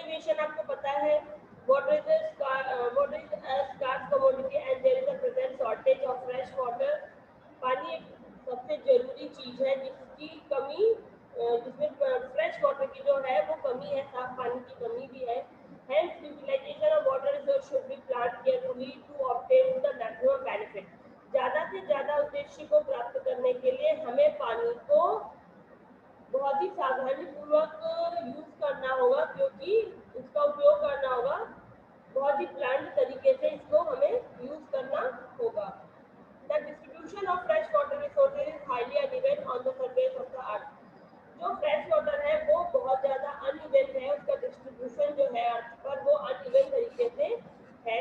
Derivation आपको पता है, water is a scarce commodity and there is a present shortage of fresh water. पानी एक सबसे जरूरी चीज है जिसकी कमी जिसमें फ्रेश वाटर की जो है वो कमी है, साफ पानी की कमी भी है। Hence utilization of water resource should be planned carefully to obtain the maximum benefit. ज्यादा से ज्यादा उद्देश्य को प्राप्त करने के लिए हमें पानी को बहुत ही सावधानी पूर्वक यूज करना होगा, क्योंकि इसका उपयोग करना होगा बहुत ही प्लान्ड तरीके से, इसको हमें यूज करना होगा। The distribution of fresh water resources is highly uneven on the surface of the earth. जो फ्रेश वाटर है वो बहुत ज्यादा अनइवन है, उसका डिस्ट्रीब्यूशन जो है अर्थ पर वो अनइवन तरीके से है।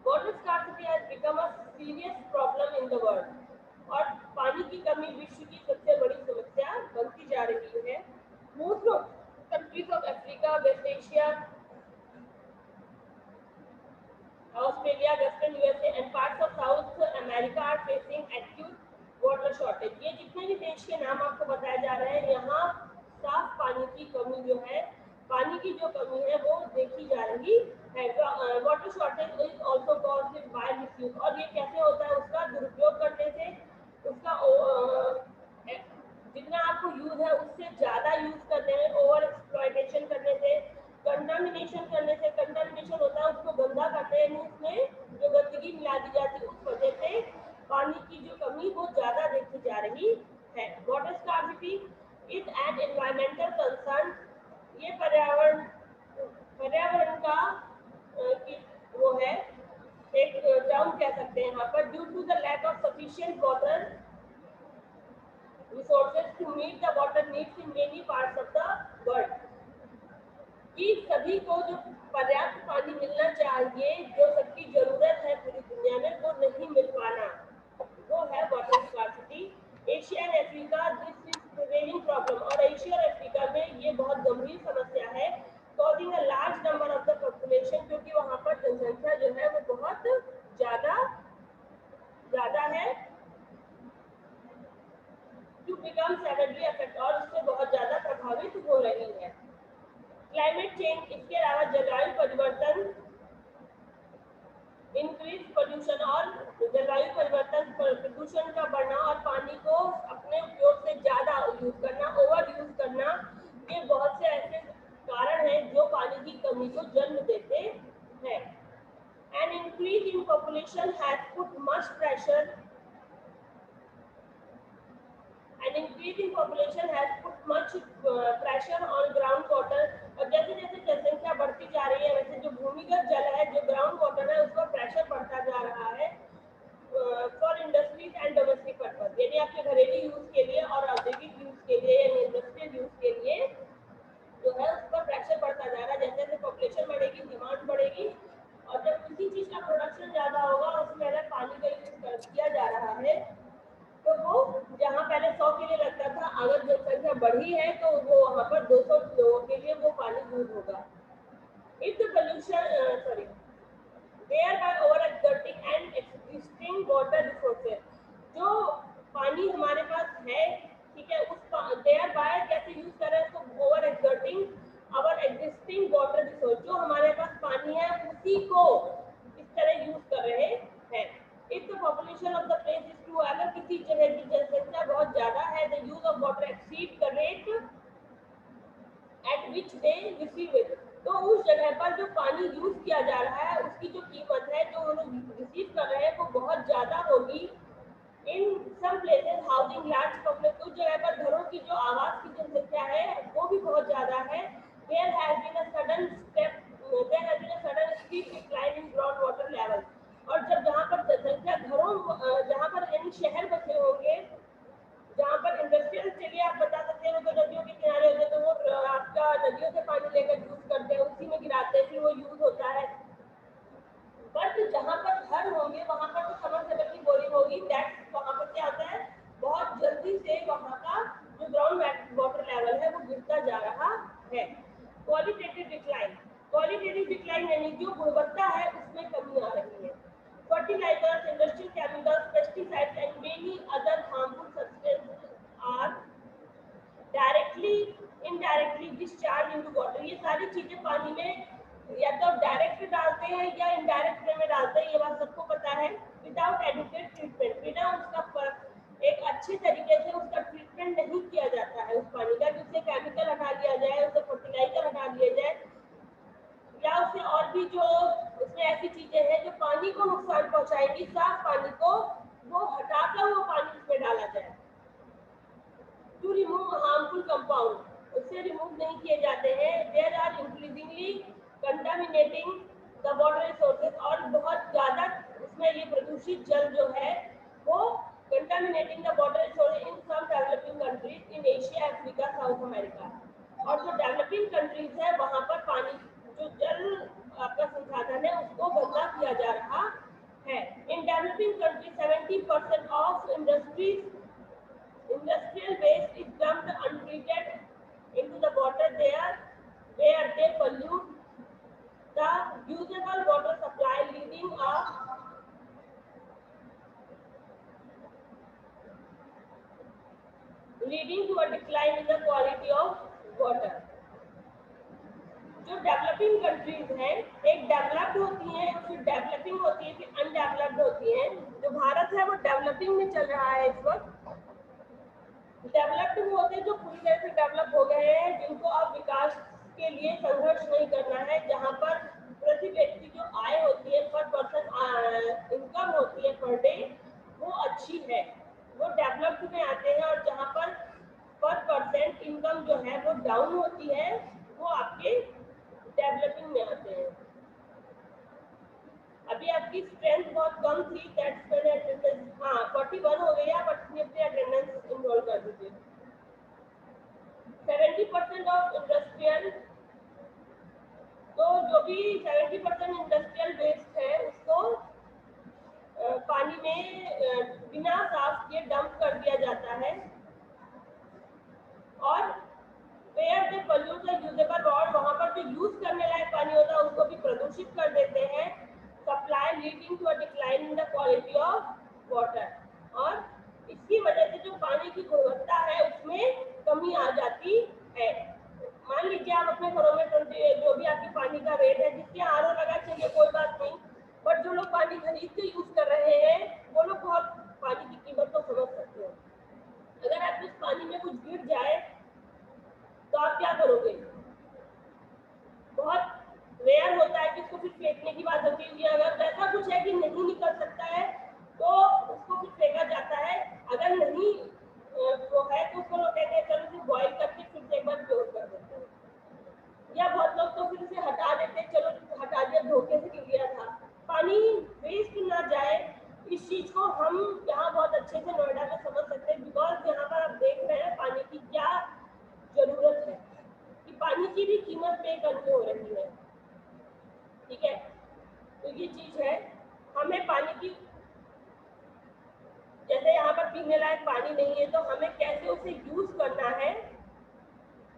Water scarcity has become a serious problem in the world. और पानी की कमी विश्व की सबसे बड़ी समस्या बनती जा रही है। Most of countries of Africa, West Asia, Australia, Western USA and parts of South America are facing acute water shortage. ये जितने भी देश के नाम आपको बताए जा रहे हैं, यहाँ साफ पानी की कमी जो है, पानी की जो कमी है वो देखी जा रही है। Water shortage is also caused by misuse. और ये कैसे होता है? उसका दुरुपयोग करने से, उसका जितना आपको यूज है उससे ज्यादा यूज करने में, ओवर एक्सप्लॉयटेशन करने से, कंटामिनेशन करने से, कंटामिनेशन होता है उसको गंदा करते हैं, उसमें जो गंदगी मिला दी जाती है उस वजह से पानी की जो कमी वो ज्यादा देखी जा रही है। Water scarcity is an environmental concern. ये पर्यावरण का वो है, एक टर्म कह सकते हैं यहाँ पर। Due to the lack of sufficient water resources to meet the water needs in many parts of the world. कि सभी को जो पर्याप्त पानी मिलना चाहिए, जो सबकी जरूरत है पूरी दुनिया में, वो नहीं मिल पाना, वो है water scarcity. Asia and Africa this is prevailing problem. और एशिया और अफ्रीका में ये बहुत गंभीर समस्या है, causing a large number of the population, क्योंकि वहाँ पर जनसंख्या जो है वो बहुत ज्यादा है, to become severely affected, और उससे बहुत ज्यादा प्रभावित हो रही है। क्लाइमेट चेंज, इसके अलावा जलवायु परिवर्तन, इंक्रीज पोल्यूशन, और जलवायु परिवर्तन, प्रदूषण का बढ़ना और पानी को अपने उपयोग से ज्यादा यूज करना, ओवर यूज करना, ये बहुत से ऐसे कारण हैं जो पानी की कमी को जन्म देते हैं। An increase in population has put much pressure An increase in population has put much pressure on groundwater। और जैसे जैसे जनसंख्या बढ़ती जा रही है, वैसे जो भूमिगत जल है, जो ग्राउंड वाटर है, उस पर प्रेशर बढ़ता जा रहा है for industries and domestic purpose. यानी आपके घरेलू यूज के लिए और औद्योगिक यूज के लिए, यानी इंडस्ट्रियल यूज के लिए जो है उस पर प्रेशर बढ़ता जा रहा है। जैसे जैसे पॉपुलेशन बढ़ेगी, डिमांड बढ़ेगी, और जब किसी चीज का प्रोडक्शन ज्यादा होगा, उसमें अगर पानी का यूज किया जा रहा है, तो वो जहाँ पहले 100 के लिए लगता था, अगर जनसंख्या बढ़ी है तो वो वहाँ पर 200 लोगों के लिए वो पानी यूज होगा। If the pollution thereby overexerting and existing water resources, जो पानी हमारे पास है, ठीक है, उस thereby कैसे यूज कर रहे हैं, तो ओवर एक्सर्टिंग अवर एग्जिस्टिंग वाटर रिसोर्स, जो हमारे पास पानी है उसी को इस तरह यूज कर रहे हैं। If the population of the place is too, अगर किसी जगह की जनसंख्या बहुत ज्यादा है, the use of water exceed the rate at which they receive it, तो उस जगह पर जो पानी यूज किया जा रहा है उसकी जो कीमत है, जो वो लोग रिसीव कर रहे हैं, वो बहुत ज्यादा होगी। In some places housing large population, उस जगह पर घरों की जो आवास की जनसंख्या है वो भी बहुत ज्यादा है। There has been a sudden steep decline in groundwater level। और जब जहाँ पर जनसंख्या जहाँ पर यानी शहर बसे होंगे, जहाँ पर इंडस्ट्रियल, चलिए आप बता सकते हैं, तो नदियों के किनारे होते तो वो आपका नदियों से पानी लेकर यूज करते हैं, उसी में गिराते हैं, फिर वो यूज होता है। बट जहाँ पर घर होंगे वहाँ पर तो समरसेबल की बोरिंग होगी, दैट वहाँ पर क्या होता है, बहुत जल्दी से वहाँ का जो ग्राउंड वाटर लेवल है वो गिरता जा रहा है। क्वालिटेटिव डिक्लाइन यानी जो गुणवत्ता है उसमें कमी आ रही है। Fertilizers, industrial chemicals, pesticides and many other harmful substances are directly in indirectly discharge into water. ये सारी चीजें पानी में या तो डायरेक्ट डालते हैं या इनडायरेक्ट वे में डालते हैं, ये बात सबको पता है। विदाउट एडुकेट ट्रीटमेंट, बिना उसका एक अच्छे तरीके से उसका ट्रीटमेंट नहीं किया जाता है उस पानी का, जिससे केमिकल हटा दिया जाए, उसे फर्टिलाइजर हटा दिया जाए, या उससे और भी जो उसमें ऐसी चीजें हैं जो पानी को नुकसान पहुंचाएंगी, साफ पानी को वो हटाकर वो पानी उसमें डाला जाए। टू रिमूव हार्मफुल कंपाउंड, उससे रिमूव नहीं किए जाते हैं। There are increasingly contaminating the water resources, और बहुत ज्यादा उसमें ये प्रदूषित जल जो है वो contaminating the water resources in some developing countries in Asia, Africa, South America. और जो डेवलपिंग कंट्रीज है वहां पर पानी जो जल आपका संसाधन है उसको गंदा किया जा रहा है। In developing countries 70% of industrial waste is dumped untreated into the water there, where they pollute the usable water supply, leading to a decline in the quality of water. जो डेवलपिंग कंट्रीज हैं, एक developed होती हैं, फिर developing होती है, फिर undeveloped होती हैं। जो भारत है वो डेवलपिंग में चल रहा है इस वक्त। डेवलप्ड वो होते हैं जो पूरी तरह से डेवलप हो गए हैं, जिनको अब विकास के लिए संघर्ष नहीं करना है, जहां पर प्रति व्यक्ति जो आय होती है, पर पर्सन इनकम होती है पर डे, वो अच्छी है, वो डेवलप्ड में आते हैं। और जहां पर परसेंट इनकम जो है वो डाउन होती है, वो आपके डेवलपिंग में आते हैं। अभी आपकी स्ट्रेंथ बहुत कम थी, दैट्स व्हाई अटेंडेंस 41 हो गई है, आप अपनी अटेंडेंस इनरोल कर दीजिए। 70% ऑफ इंडस्ट्रियल, तो जो भी 70% इंडस्ट्रियल वेस्ट है उसको पानी में बिना साफ किए डंप कर दिया जाता है, और where they pollute the usable water, वहां पर जो यूज करने लायक पानी होता है उसको भी प्रदूषित कर देते हैं। Supply leading to a decline in the quality of water, और इसकी वजह से जो पानी की गुणवत्ता है उसमें कमी आ जाती है। मान लीजिए आप अपने घरों में जो भी आपकी पानी का रेट है, जिसके आरओ लगा चाहिए कोई बात नहीं, बट जो लोग पानी खरीद के यूज कर रहे हैं वो लोग बहुत पानी की कीमत को समझ सकते हैं। अगर आप उस पानी में कुछ गिर जाए तो आप क्या करोगे? बहुत रेयर होता है कि उसको फिर फेंकने की बात होती है। अगर ऐसा कुछ है कि नहीं निकल सकता है तो उसको फिर फेंका जाता है, अगर नहीं वो है तो उसको लोग कहते हैं चलो इसे बॉइल करके फिर से एक बार प्योर कर देते हैं, या बहुत लोग तो फिर उसे हटा देते हैं, चलो हटा दिया, धोखे से गिर गया था। पानी वेस्ट ना जाए, इस चीज को हम यहाँ बहुत अच्छे से नोएडा में समझ सकते हैं, बिकॉज यहाँ पर आप देख रहे हैं पानी की क्या जरूरत है, कि पानी की भी कीमत पे कमी हो रही है। ठीक है, तो ये चीज है, हमें पानी की, जैसे यहाँ पर पीने लायक पानी नहीं है तो हमें कैसे उसे यूज करना है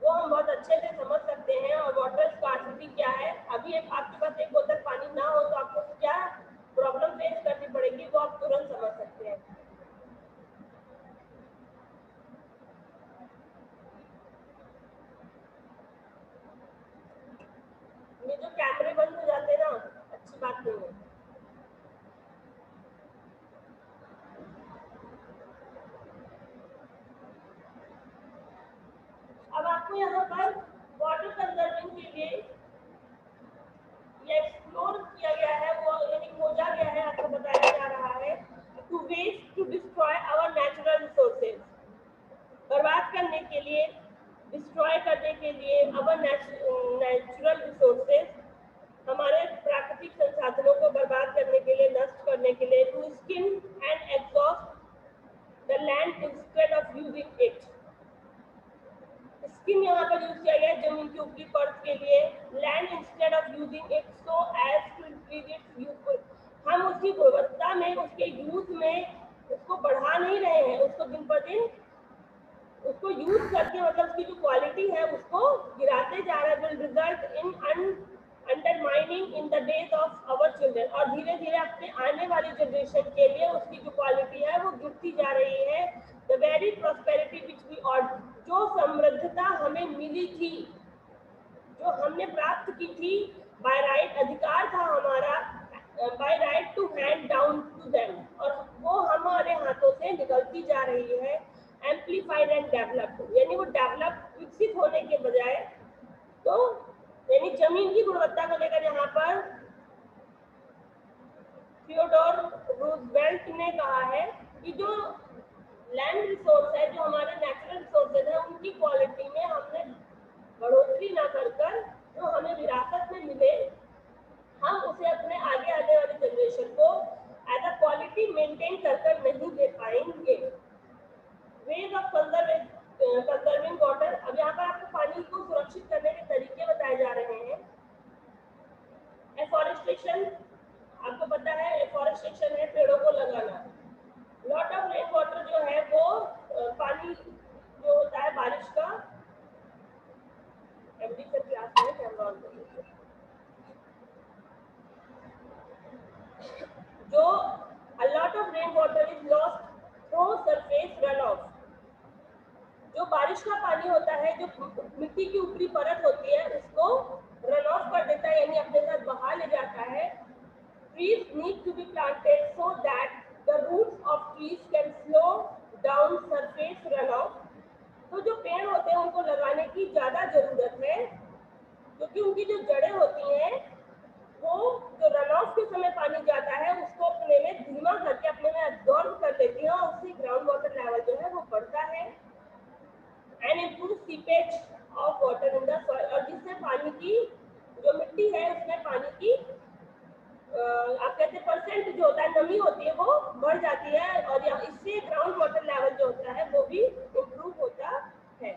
वो हम बहुत अच्छे से समझ सकते हैं। और वाटर स्कार्सिटी क्या है, अभी आपके पास एक बोतल पानी ना हो तो आपको क्या प्रॉब्लम फेस करनी पड़ेगी वो आप तुरंत समझ सकते हैं। ये जो कैमरे बंद हो जाते हैं ना, अच्छी बात नहीं है। अब आपको यहाँ पर वाटर कंजर्वेशन के लिए ये एक्सप्लोर किया गया है, वो यानी खोजा गया है, आपको बताया जा रहा है, to waste to destroy our natural resources, बर्बाद करने के लिए, डिस्ट्रॉय करने के लिए आवर नेचुरल रिसोर्सेज, हमारे प्राकृतिक संसाधनों को बर्बाद करने के लिए, नष्ट करने के लिए, to skin and exhaust the land instead of using it. Skin यहाँ पर यूज किया गया है जमीन की ऊपरी परत के लिए, land instead of using it so as to increase its useful, हम उसकी गुणवत्ता में, उसके यूज में उसको बढ़ा नहीं रहे हैं, उसको दिन पर दिन उसको यूज करके, मतलब उसकी जो क्वालिटी है उसको गिराते जा रहे हैं, will result in undermining in the days of our children, और धीरे धीरे अपने आने वाली जनरेशन के लिए उसकी जो क्वालिटी है वो गिरती जा रही है। The very prosperity which we, और जो समृद्धता हमें मिली थी, जो हमने प्राप्त की थी, बाय राइट अधिकार था हमारा, by right to hand down to them, और वो हमारे हाथों से निकलती जा रही है। एम्प्लीफाइड एंड डेवलप्ड, यानी वो डेवलप विकसित होने के बजाय, तो यानी जमीन की गुणवत्ता को लेकर यहाँ पर थियोडोर रूजवेल्ट ने कहा है कि जो लैंड रिसोर्स है, जो हमारे नेचुरल रिसोर्सेज है, उनकी क्वालिटी में हमने बढ़ोतरी ना कर जो हमें विरासत में मिले, हम उसे अपने आगे आने वाली जनरेशन को एज अ क्वालिटी मेंटेन कर नहीं दे पाएंगे। वेज ऑफ कंजर्विंग वाटर, अब यहाँ पर आपको पानी को सुरक्षित करने के तरीके बताए जा रहे हैं। एफॉरेस्टेशन, आपको पता है एफॉरेस्टेशन है पेड़ों को लगाना। लॉट ऑफ रेन वाटर जो है वो पानी जो होता है बारिश का, एमडी सर क्लास में कैमरा ऑन कर लीजिए, जो a lot of rain water is lost through surface runoff, जो बारिश का पानी होता है, जो मिट्टी की ऊपरी परत होती है, उसको रन ऑफ कर देता है, यानी अपने साथ बहा ले जाता है। Trees need to be planted so that the roots of trees can slow down surface runoff, तो जो पेड़ होते हैं उनको लगाने की ज्यादा जरूरत है, क्योंकि उनकी जो जड़ें होती हैं वो जो रन ऑफ के समय पानी जाता है उसको अपने में धीमा करके अपने में एब्जॉर्ब कर लेती है, और उससे ग्राउंड वाटर लेवल जो है वो बढ़ता है। And improve seepage of water in the soil, और जिससे पानी की जो मिट्टी है उसमें पानी की आप कहते हैं परसेंट जो होता है, नमी होती है, वो बढ़ जाती है, और इससे ग्राउंड वाटर लेवल जो होता है वो भी इम्प्रूव होता है।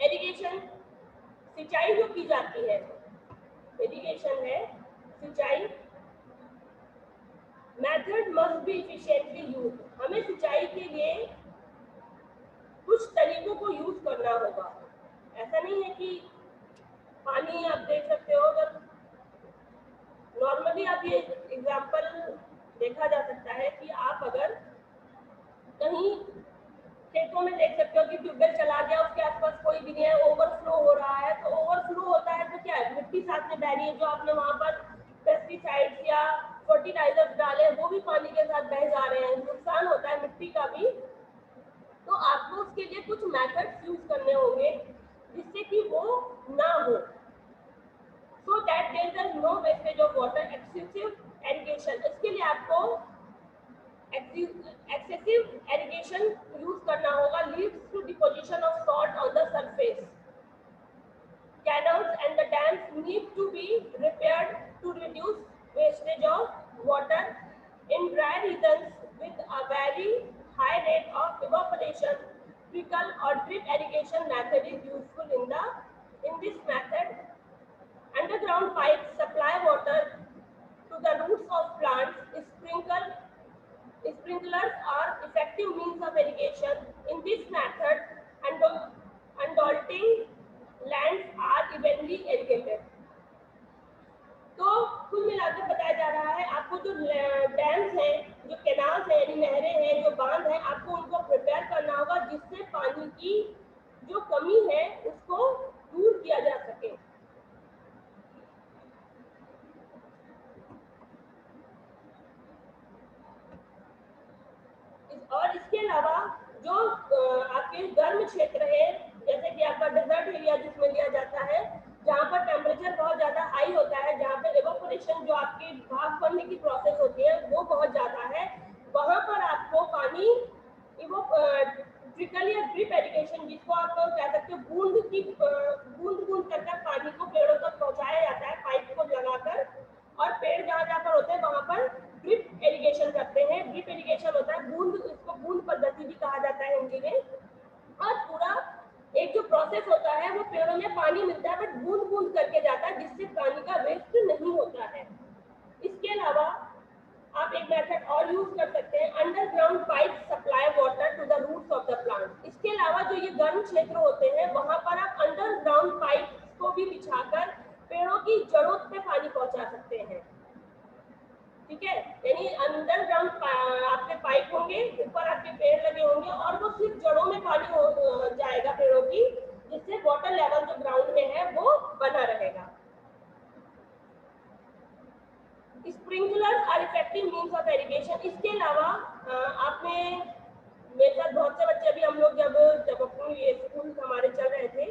इरिगेशन, सिंचाई जो की जाती है, इरिगेशन है सिंचाई। Method must be efficiently use, हमें सिंचाई के लिए कुछ तरीकों को यूज करना होगा। ऐसा नहीं है कि पानी, आप देख सकते हो, अगर नॉर्मली आप ये एग्जांपल देखा जा सकता है कि आप अगर कहीं खेतों में देख सकते हो कि ट्यूबवेल चला गया, उसके आसपास कोई भी नहीं है, ओवरफ्लो हो रहा है, तो ओवरफ्लो होता है तो क्या है, मिट्टी साथ में बह रही है, जो आपने वहां पर पेस्टिसाइड्स या फर्टिलाइजर्स डाले वो भी पानी के साथ बह जा रहे हैं, नुकसान होता है मिट्टी का भी। तो आपको उसके लिए कुछ मेथड्स यूज करने होंगे जिससे कि वो ना हो, so that there is no wastage of water। excessive irrigation, इसके लिए आपको excessive irrigation यूज करना होगा, leads to deposition of salt on the surface। canals and the dams need to be repaired to reduce wastage of water in dry regions with a very high rate of evaporation। trickle or drip irrigation method is useful in this method। underground pipes supply water to the roots of plants। sprinklers are effective means of irrigation in this method, and undulating lands are evenly irrigated। तो कुल मिलाकर बताया जा रहा है आपको जो dams हैं, जो कैनाल्स हैं, यानी नहरें हैं, जो बांध हैं, आपको उनको प्रिपेयर करना होगा जिससे पानी की जो कमी है उसको दूर किया जा सके। और इसके अलावा जो आपके गर्म क्षेत्र है, जैसे कि आपका डेजर्ट एरिया जिसमें लिया जाता है, जहाँ पर टेम्परेचर बहुत ज़्यादा हाई होता है, जहाँ पर एवापोरेशन जो आपकी भाप बनने की प्रोसेस होती है वो बहुत ज़्यादा है, वहाँ पर आपको पानी ट्रिकल या ड्रिप इरिगेशन, जिसको आप कह सकते हो बूंद बूंद कर पानी को पेड़ों तक पहुँचाया जाता है पाइप को लगाकर, और पेड़ जहाँ जहाँ पर होते हैं वहाँ पर ड्रिप इरिगेशन करते हैं। ड्रिप इरिगेशन होता है बूंद, इसको बूंद पद्धति भी कहा जाता है हिंदी में, और पूरा एक जो प्रोसेस होता है वो पेड़ों में पानी मिलता है बट बूंद बूंद करके जाता है, जिससे पानी का वेस्ट नहीं होता है। इसके अलावा आप एक मेथड और यूज कर सकते हैं, underground pipe supply water to the roots of the plant. इसके अलावा जो ये गर्म क्षेत्र होते हैं वहां पर आप अंडरग्राउंड पाइप को भी बिछाकर पेड़ों की जड़ों पे पानी पहुंचा सकते हैं। ठीक है, यानी अंडरग्राउंड आपके पाइप होंगे, ऊपर आपके पेड़ लगे होंगे और वो सिर्फ जड़ों में पानी जाएगा। इरिगेशन। इसके अलावा आपने मेरे साथ बहुत से बच्चे अभी हम लोग जब अपनी ये स्कूल हमारे चल रहे थे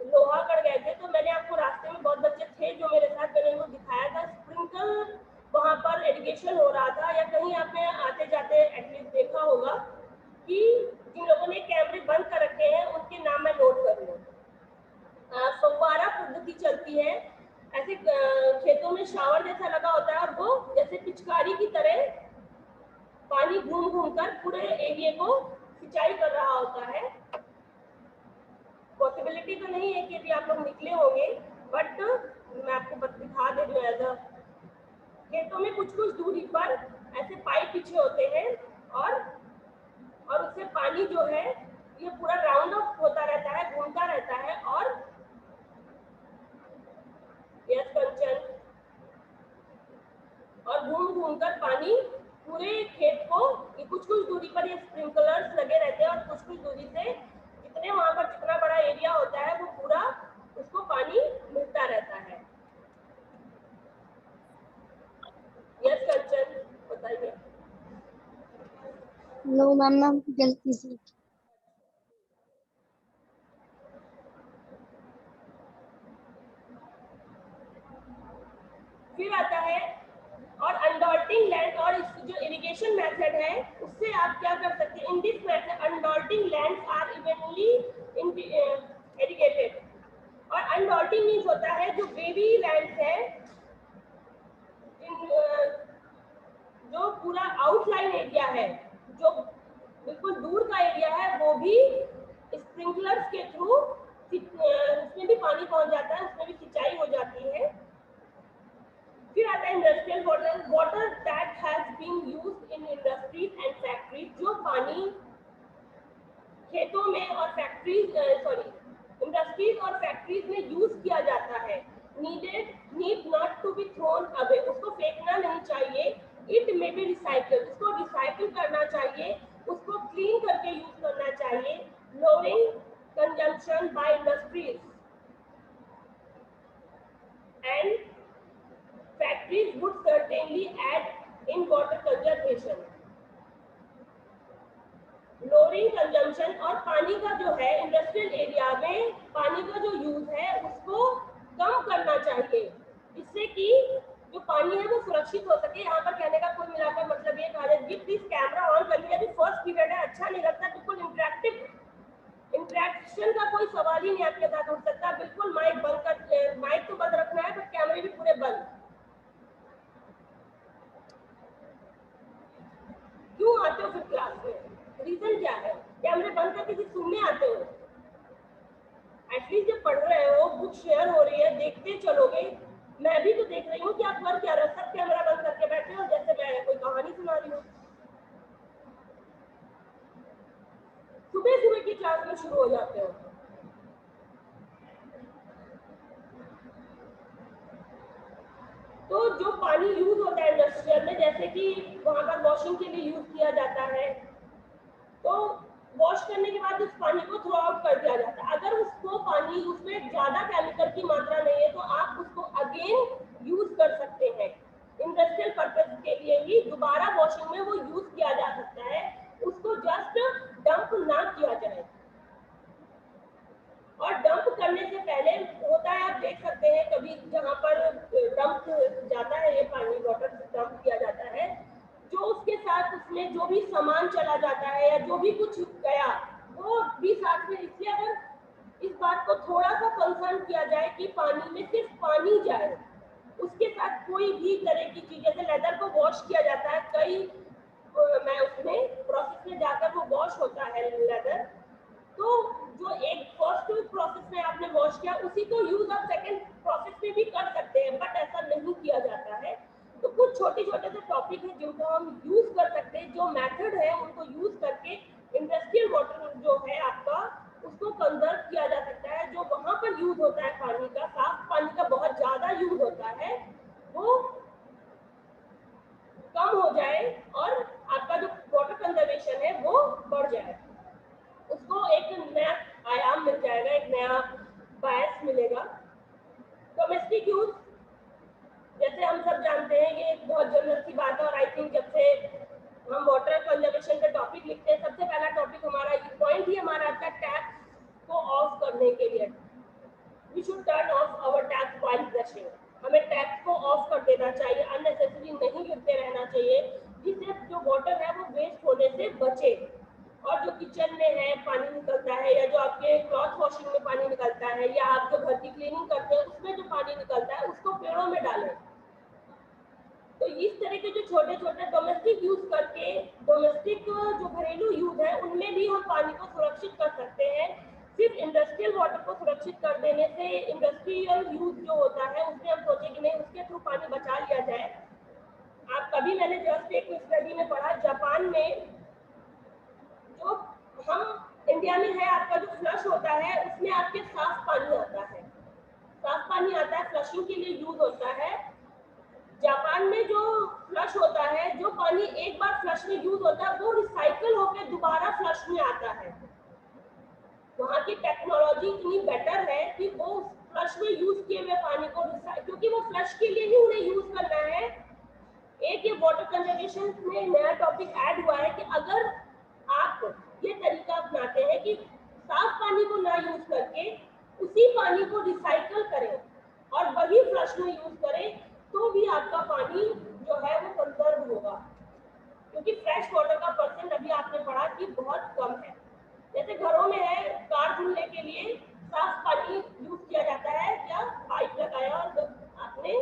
लोहागढ़ गए थे, तो मैंने आपको रास्ते में बहुत बच्चे थे जो मेरे साथ, मैंने उनको दिखाया था स्प्रिंकल वहाँ पर इरिगेशन हो रहा था, या कहीं आपने आते जाते एटलीस्ट देखा होगा कि जिन लोगों ने कैमरे बंद कर रखे हैं उनके नाम मैं नोट कर लूँ। फव्वारा पद्धति चलती है, ऐसे खेतों में शावर जैसा लगा होता है और वो जैसे पिचकारी की तरह पानी घूम घूम कर पूरे एरिया को सिंचाई कर रहा होता है। पॉसिबिलिटी तो नहीं है कि यदि आप लोग निकले होंगे, बट मैं आपको दिखा दे रही हूँ। खेतों में कुछ कुछ दूरी पर ऐसे पाइप पीछे होते हैं और उससे पानी जो है ये पूरा राउंड ऑफ होता रहता है, घूमता रहता है, और यस कंचन, और घूम घूम कर पानी पूरे खेत को, कुछ कुछ दूरी पर ये स्प्रिंकलर्स लगे रहते हैं और कुछ कुछ दूरी से जितने वहां पर जितना बड़ा एरिया होता है वो पूरा उसको पानी मिलता रहता है। यस कंचन बताइए। नो मैम गलती से। फिर आता है और अनडॉल्टिंग लैंड, और जो इरिगेशन मेथड है उससे आप क्या कर सकते हैं। In this method undulating lands are evenly irrigated, और अनडॉल्टिंग मीन्स होता है जो वेवी लैंड्स है, जो पूरा आउटलाइन एरिया है, जो बिल्कुल दूर का एरिया है, वो भी स्प्रिंकलर्स के थ्रू उसमें भी पानी पहुंच जाता है, उसमें भी सिंचाई हो जाती है। फिर आता है industrial water, water that has been used in industries and factories, जो पानी खेतों में और फैक्ट्रीज इंडस्ट्रीज और फैक्ट्रीज में यूज किया जाता है। Need not to be thrown away, उसको फेंकना नहीं चाहिए। इट मे बी रिसाइकल, उसको रिसाइकिल करना चाहिए, उसको क्लीन करके यूज करना चाहिए। Lowering consumption by industries and factories would certainly add in water conservation. Lowering consumption, और पानी का जो है इंडस्ट्रियल एरिया में पानी का जो यूज है उसको कम करना चाहिए, जिससे कि जो पानी है वो सुरक्षित हो सके। यहाँ पर कहने का कुल मिलाकर मतलब ये कहा जाए, प्लीज कैमरा ऑन करिए, अभी फर्स्ट पीरियड है, अच्छा नहीं लगता, बिल्कुल इंटरेक्शन का कोई सवाल ही नहीं आपके साथ उठ सकता। बिल्कुल माइक बंद कर, माइक तो बंद रखना है बट कैमरे भी पूरे बंद। क्यों आते हो फिर क्लास में, रीजन क्या है? कैमरे बंद करके सिर्फ सुनने आते हो? एटलीस्ट जब पढ़ रहे हो, बुक शेयर हो रही है, देखते चलोगे। मैं भी तो देख रही हूँ कि आप कर क्या रहे हो, सब कैमरा बंद करके बैठे हो जैसे मैं कोई कहानी सुना रही हूँ। सुबह सुबह की क्लास में शुरू हो जाते हो। तो जो पानी यूज होता है इंडस्ट्रियल में, जैसे कि वहां पर वॉशिंग के लिए यूज किया जाता है, तो वॉश करने के बाद उस पानी को थ्रो आउट कर दिया जाता है। अगर उसको पानी उसमें ज्यादा केमिकल की मात्रा नहीं है तो आप उसको अगेन यूज कर सकते हैं। इंडस्ट्रियल पर्पज के लिए ही दोबारा वॉशिंग में वो यूज किया जा सकता है, उसको जस्ट डंप ना किया जाए। और डंप करने से पहले होता है, आप देख सकते हैं कभी जहाँ पर डंप जाता है ये पानी, वाटर डंप किया जाता है, जो उसके साथ उसमें जो भी सामान चला जाता है या जो भी कुछ गया वो भी साथ में, इसलिए अगर इस बात को थोड़ा सा कंसर्न किया जाए कि पानी में सिर्फ पानी जाए, उसके साथ कोई भी तरह की चीज, जैसे लेदर को वॉश किया जाता है, कई मैं उसमें प्रोसेस में जाकर वो वॉश होता है लेदर, तो जो एक फर्स्ट प्रोसेस में आपने वॉश किया उसी को यूज आप सेकंड प्रोसेस में भी कर सकते हैं, बट ऐसा नहीं किया जाता है। तो कुछ छोटे छोटे से टॉपिक है जिनको हम यूज कर सकते हैं, जो मेथड है उनको यूज करके इंडस्ट्रियल वाटर जो है आपका उसको कंजर्व किया जा सकता है। जो वहां पर यूज होता है पानी का, साफ पानी का बहुत ज्यादा यूज होता है, वो कम हो जाए और आपका जो वाटर कंजर्वेशन है वो बढ़ जाए, उसको एक नया आयाम मिल जाएगा, एक नया बायस मिलेगा। डोमेस्टिक यूज, जैसे हम सब जानते हैं, ये एक बहुत जनरल सी बात करने के लिए we should turn off our tap while brushing. हमें टैप को ऑफ कर देना चाहिए, अननेसेसरी नहीं गिरते रहना चाहिए, जिससे जो वाटर है वो वेस्ट होने से बचे। और जो किचन में है पानी निकलता है, या जो आपके क्लॉथ वॉशिंग में पानी निकलता है, या आप जो घर की क्लीनिंग करते हैं उसमें जो पानी निकलता है उसको पेड़ों में डालें। तो इस तरह के जो छोटे छोटे डोमेस्टिक यूज करके, डोमेस्टिक जो घरेलू यूज है उनमें भी हम पानी को सुरक्षित कर सकते हैं। सिर्फ इंडस्ट्रियल वाटर को सुरक्षित कर देने से, इंडस्ट्रियल यूज जो होता है उसमें हम सोचे कि नहीं उसके थ्रू पानी बचा लिया जाए। आप कभी मैंने जस्ट एक स्टडी में पढ़ा, जापान में जो हम इंडिया में है आपका जो फ्लश होता है उसमें आपके साफ पानी आता है, साफ पानी आता है, फ्लशिंग के लिए यूज होता है। जापान में जो फ्लश होता है, जो पानी एक बार फ्लश में यूज होता है वो रिसाइकल होकर दोबारा फ्लश में आता है। वहाँ की टेक्नोलॉजी इतनी बेटर है कि वो फ्लश में यूज किए हुए पानी को क्योंकि वो फ्लश के लिए ही उन्हें यूज करना है। एक ये वाटर कंजर्वेशन में नया टॉपिक ऐड हुआ है कि अगर आप ये तरीका अपनाते हैं कि साफ पानी को ना यूज करके उसी पानी को रिसाइकल करें और वही फ्लश में यूज करें, तो भी आपका पानी जो है वो कंजर्व होगा। क्योंकि फ्रेश वाटर का परसेंट अभी आपने पढ़ा कि बहुत कम है। जैसे घरों में है, कार धुलने के लिए साफ पानी यूज किया जाता है, क्या पाइप लगाया और आपने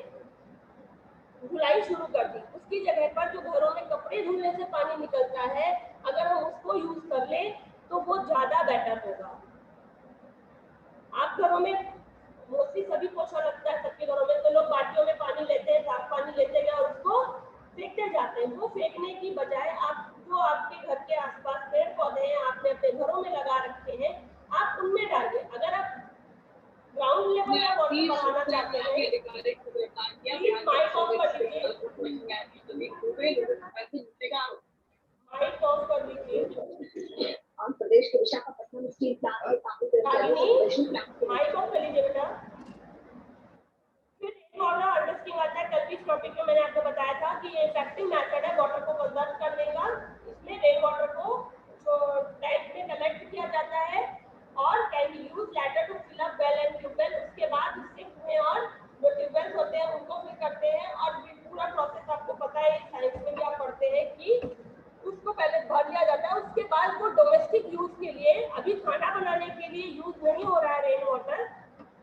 धुलाई शुरू कर दी, उसकी जगह पर जो घरों में कपड़े धुलने से पानी निकलता है अगर हम उसको यूज कर ले तो वो ज्यादा बेटर होगा। आप घरों में मोस्टली सभी को अच्छा लगता है, सबके घरों में तो लोग बाल्टियों में पानी लेते हैं, साफ पानी लेते हैं और उसको फेंकते जाते हैं। वो फेंकने की बजाय आप जो आपके घर के आसपास पेड़ पौधे हैं आपने अपने घरों में लगा रखे हैं, आप उनमें डालिए। अगर आप ग्राउंड लेवल का वाटर बढ़ाना चाहते हैं, प्लीज माइक ऑफ कर लीजिए। आंध्र प्रदेश के विशाखापट्टनम स्टील प्लांट में माइक ऑफ कर लीजिए बेटा। फिर एक और अंडरस्टैंडिंग आता है, कल भी इस टॉपिक में मैंने आपको बताया था कि ये इफेक्टिव मेथड है वाटर को कंजर्व करने का। इसमें रेन वाटर को टैंक में कलेक्ट किया जाता है और can be use later to fill up well and tubewell. उसके बाद उससे कुएं और जो ट्यूबवेल्स होते हैं उनको फिल करते हैं और पूरा प्रोसेस आपको पता है, साइंस में भी आप पढ़ते हैं कि उसको पहले भर दिया जाता है। उसके बाद वो डोमेस्टिक यूज के लिए, अभी खाना बनाने के लिए यूज नहीं हो रहा है रेन वाटर,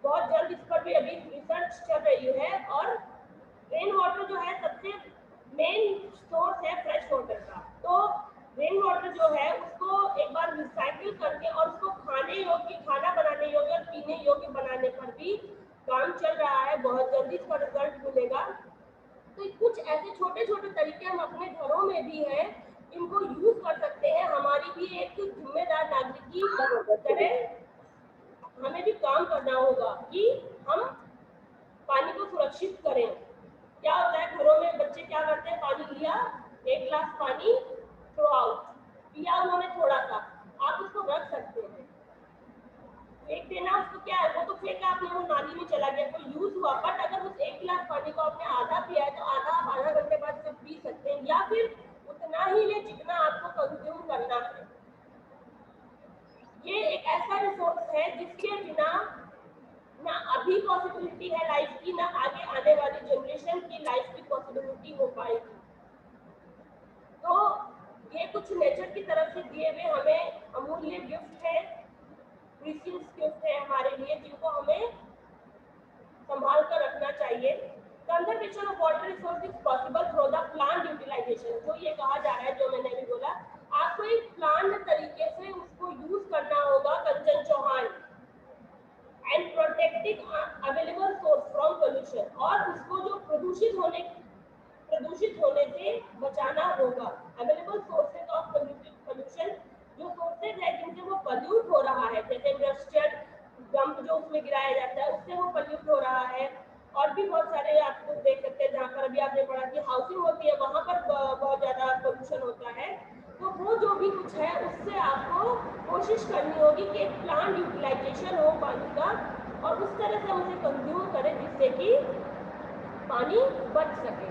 बहुत जल्द इस पर भी अभी रिसर्च चल रही है। और रेन वाटर जो है सबसे मेन सोर्स है फ्रेश वाटर का। तो रेन वाटर जो है उसको एक बार रिसाइकिल करके और उसको खाने योग्य, खाना बनाने योग्य और पीने योग्य बनाने पर भी काम चल रहा है, बहुत जल्दी इसका रिजल्ट मिलेगा। तो कुछ ऐसे छोटे छोटे तरीके हम अपने घरों में भी हैं, इनको यूज कर सकते हैं। हमारी भी एक जिम्मेदार नागरिक की तरह हमें भी काम करना होगा कि हम पानी को सुरक्षित करें। क्या होता है घरों में बच्चे क्या करते हैं, पानी लिया, एक गिलास पानी थ्रो आउट, पिया उन्होंने थोड़ा सा, आप उसको रख सकते हैं, फेंक देना उसको क्या है, वो तो फेंका आपने, वो नाली में चला गया, कोई यूज हुआ। बट अगर उस एक गिलास पानी को आपने आधा पिया है तो आधा घंटे बाद से पी सकते हैं, या फिर उतना ही ले जितना आपको कंज्यूम करना है। ये एक ऐसा रिसोर्स है जिसके बिना ना अभी पॉसिबिलिटी है लाइफ की, ना आगे आने वाली जनरेशन की लाइफ की पॉसिबिलिटी हो पाएगी। तो ये कुछ नेचर की तरफ से दिए हुए हमें अमूल्य गिफ्ट है, प्रीशियस गिफ्ट है हमारे लिए, जिनको हमें संभाल कर रखना चाहिए। Conservation of water resource is possible through the planned utilisation. जो ये कहा जा रहा है, जो मैंने अभी बोला, आपको एक प्लान्ड तरीके से उसको यूज करना होगा, Kanchan Chauhan, and protecting available source from pollution, और उसको जो प्रदूषित होने से बचाना होगा। अवेलेबल सोर्सेज ऑफ पोल्यूशन, जो सोर्सेज है जिनसे वो पोल्यूट हो रहा है, जैसे इंडस्ट्रियल डंप जो उसमें गिराया जाता है उससे वो पोल्यूट हो रहा है। और भी बहुत सारे आपको देख सकते हैं जहाँ पर अभी आपने पढ़ा कि हाउसिंग होती है, वहाँ पर बहुत ज़्यादा पोल्यूशन होता है। तो वो जो भी कुछ है उससे आपको कोशिश करनी होगी कि एक प्लान यूटिलाइजेशन हो पानी का, और उस तरह से हम उसे कंज्यूम करें जिससे कि पानी बच सके।